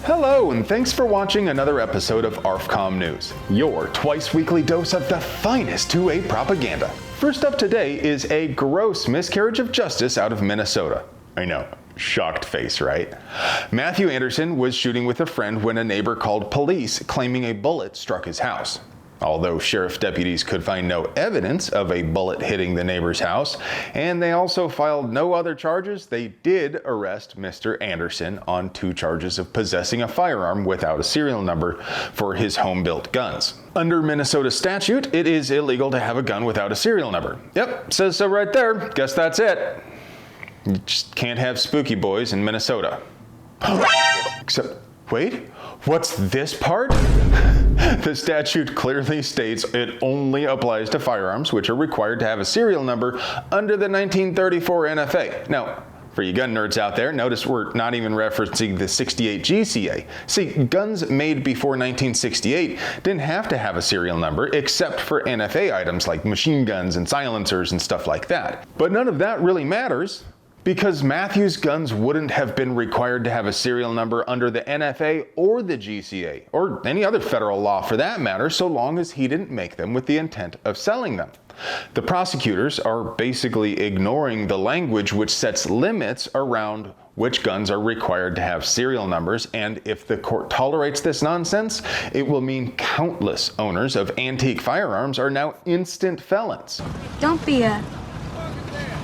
Hello, and thanks for watching another episode of ARFCOM News, your twice-weekly dose of the finest 2A propaganda. First up today is a gross miscarriage of justice out of Minnesota. I know, shocked face, right? Matthew Anderson was shooting with a friend when a neighbor called police claiming a bullet struck his house. Although sheriff deputies could find no evidence of a bullet hitting the neighbor's house, and they also filed no other charges, they did arrest Mr. Anderson on 2 charges of possessing a firearm without a serial number for his home-built guns. Under Minnesota statute, it is illegal to have a gun without a serial number. Yep, says so right there. Guess that's it. You just can't have spooky boys in Minnesota. Except, wait, what's this part? The statute clearly states it only applies to firearms which are required to have a serial number under the 1934 NFA. Now, for you gun nerds out there, notice we're not even referencing the 68 GCA. See, guns made before 1968 didn't have to have a serial number except for NFA items like machine guns and silencers and stuff like that. But none of that really matters, because Matthew's guns wouldn't have been required to have a serial number under the NFA or the GCA, or any other federal law for that matter, so long as he didn't make them with the intent of selling them. The prosecutors are basically ignoring the language which sets limits around which guns are required to have serial numbers, and if the court tolerates this nonsense, it will mean countless owners of antique firearms are now instant felons. Don't be a...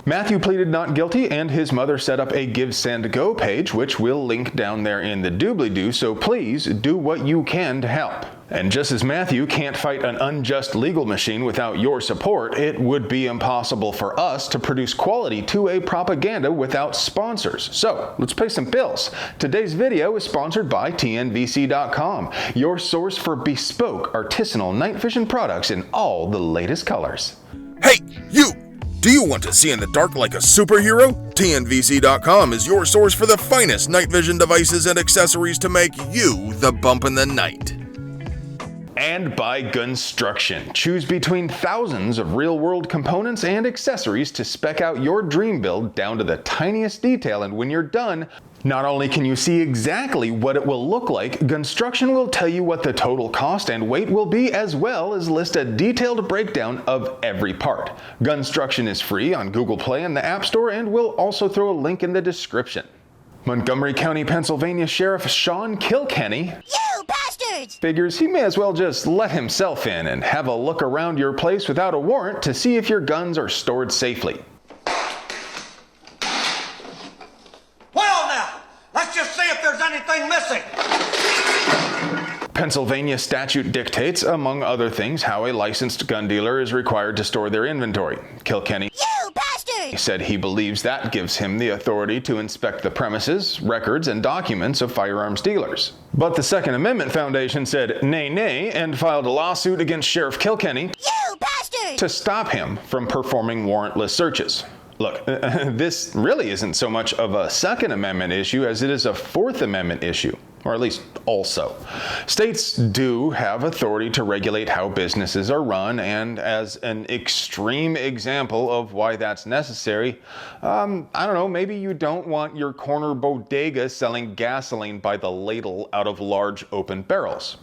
Matthew pleaded not guilty, and his mother set up a Give Send Go page, which we'll link down there in the doobly-doo, so please do what you can to help. And just as Matthew can't fight an unjust legal machine without your support, it would be impossible for us to produce quality 2A propaganda without sponsors. So, let's pay some bills. Today's video is sponsored by TNVC.com, your source for bespoke, artisanal night vision products in all the latest colors. Hey, you! Do you want to see in the dark like a superhero? TNVC.com is your source for the finest night vision devices and accessories to make you the bump in the night. And by Gunstruction. Choose between thousands of real-world components and accessories to spec out your dream build down to the tiniest detail, and when you're done, not only can you see exactly what it will look like, Gunstruction will tell you what the total cost and weight will be, as well as list a detailed breakdown of every part. Gunstruction is free on Google Play and the App Store, and we'll also throw a link in the description. Montgomery County, Pennsylvania Sheriff Sean Kilkenny figures he may as well just let himself in and have a look around your place without a warrant to see if your guns are stored safely. Well now, let's just see if there's anything missing. Pennsylvania statute dictates, among other things, how a licensed gun dealer is required to store their inventory. Kilkenny said he believes that gives him the authority to inspect the premises, records, and documents of firearms dealers. But the Second Amendment Foundation said nay nay and filed a lawsuit against Sheriff Kilkenny to stop him from performing warrantless searches. Look, this really isn't so much of a Second Amendment issue as it is a Fourth Amendment issue, or at least also. States do have authority to regulate how businesses are run, and as an extreme example of why that's necessary, I don't know, maybe you don't want your corner bodega selling gasoline by the ladle out of large open barrels.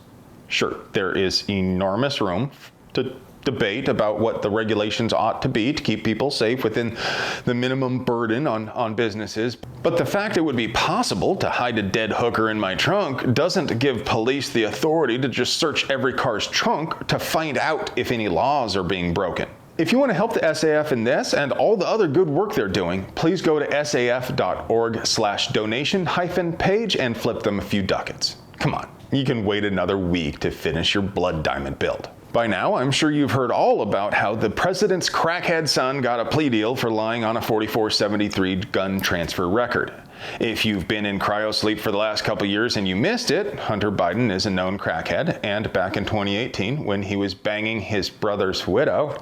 Sure, there is enormous room to debate about what the regulations ought to be to keep people safe within the minimum burden on businesses. But the fact it would be possible to hide a dead hooker in my trunk doesn't give police the authority to just search every car's trunk to find out if any laws are being broken. If you want to help the SAF in this and all the other good work they're doing, please go to saf.org/donation-page and flip them a few ducats. Come on, you can wait another week to finish your blood diamond build. By now, I'm sure you've heard all about how the president's crackhead son got a plea deal for lying on a 4473 gun transfer record. If you've been in cryosleep for the last couple years and you missed it, Hunter Biden is a known crackhead, and back in 2018, when he was banging his brother's widow,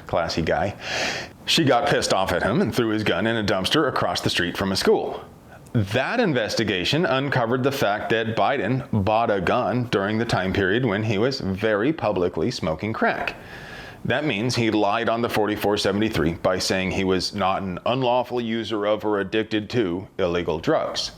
classy guy, she got pissed off at him and threw his gun in a dumpster across the street from a school. That investigation uncovered the fact that Biden bought a gun during the time period when he was very publicly smoking crack. That means he lied on the 4473 by saying he was not an unlawful user of or addicted to illegal drugs.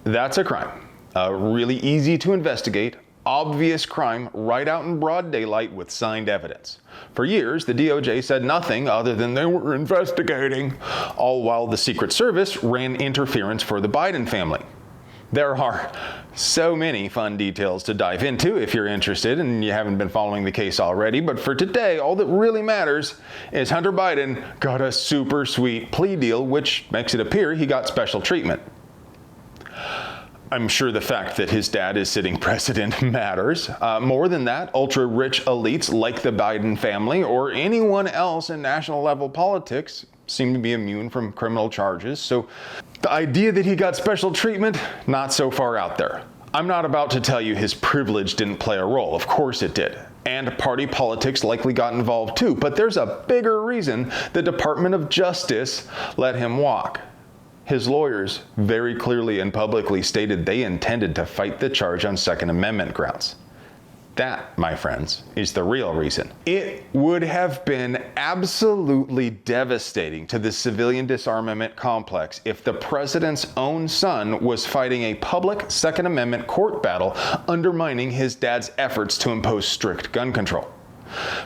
That's a crime. Really easy to investigate, obvious crime right out in broad daylight with signed evidence. For years, the DOJ said nothing other than they were investigating, all while the Secret Service ran interference for the Biden family. There are so many fun details to dive into if you're interested and you haven't been following the case already, but for today, all that really matters is Hunter Biden got a super sweet plea deal, which makes it appear he got special treatment. I'm sure the fact that his dad is sitting president matters. More than that, ultra-rich elites like the Biden family or anyone else in national level politics seem to be immune from criminal charges. So the idea that he got special treatment, not so far out there. I'm not about to tell you his privilege didn't play a role. Of course it did. And party politics likely got involved too. But there's a bigger reason the Department of Justice let him walk. His lawyers very clearly and publicly stated they intended to fight the charge on Second Amendment grounds. That, my friends, is the real reason. It would have been absolutely devastating to the civilian disarmament complex if the president's own son was fighting a public Second Amendment court battle undermining his dad's efforts to impose strict gun control.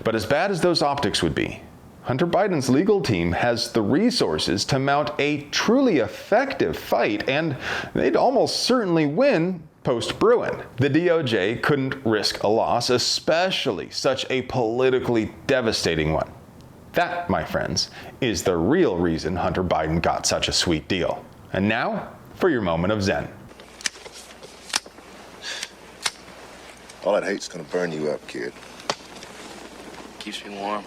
But as bad as those optics would be, Hunter Biden's legal team has the resources to mount a truly effective fight, and they'd almost certainly win post-Bruin. The DOJ couldn't risk a loss, especially such a politically devastating one. That, my friends, is the real reason Hunter Biden got such a sweet deal. And now, for your moment of zen. All that hate's gonna burn you up, kid. Keeps me warm.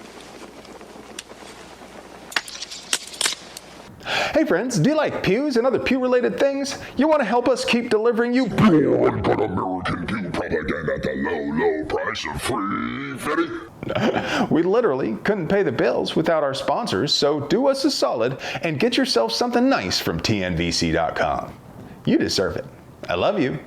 Hey friends, do you like pews and other pew-related things? You want to help us keep delivering you pure and good American pew propaganda at the low price of free fitting? We literally couldn't pay the bills without our sponsors, so do us a solid and get yourself something nice from TNVC.com. You deserve it. I love you.